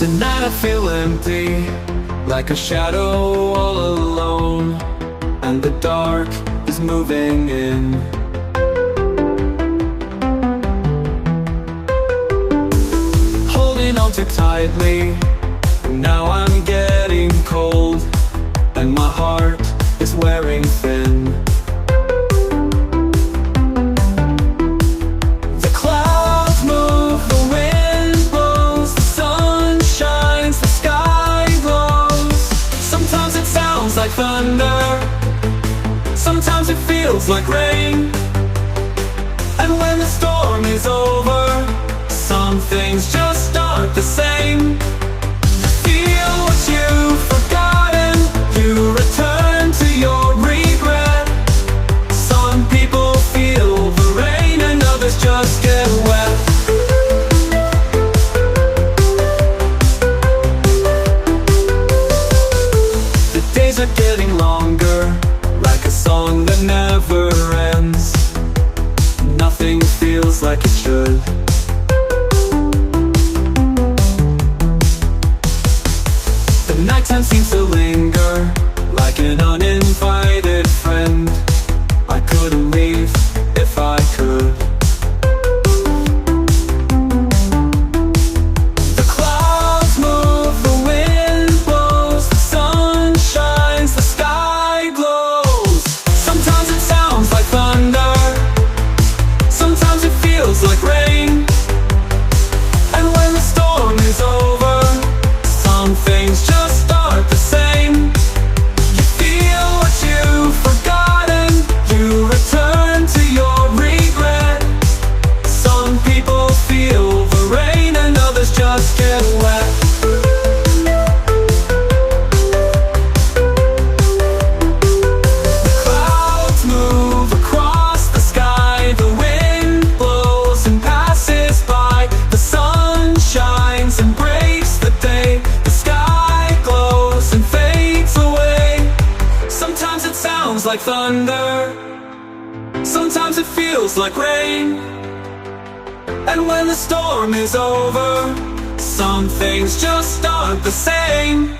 Tonight I feel empty, like a shadow all alone, and the dark is moving in. Holding on too tightly, now I'm getting cold, and my heart is wearing thin. The clouds move, the wind blows, the sun shines, the sky glows. Sometimes it sounds like thunder, sometimes it feels like rain. And when the storm is over, some things just aren't the same. Feel what you've forgotten, you return to your regret. Some people feel the rain and others just get wet. The days are getting longer, like a song that never ends. Nothing feels like it should. The nighttime seems to linger, like an uninvited friend. I couldn't leave if I could. The clouds move, the wind blows, the sun shines, the sky glows. Sometimes it sounds like thunder, sometimes it feels like rain. And when the storm is over, some things just aren't the same. You feel what you've forgotten, you return to your regret. Some people feel the rain and others just get wet. The clouds move across the sky, the wind blows and passes by. The sun shines and breaks the day, the sky glows and fades away. Sometimes it sounds like thunder, sometimes it feels like rain. And when the storm is over, some things just aren't the same.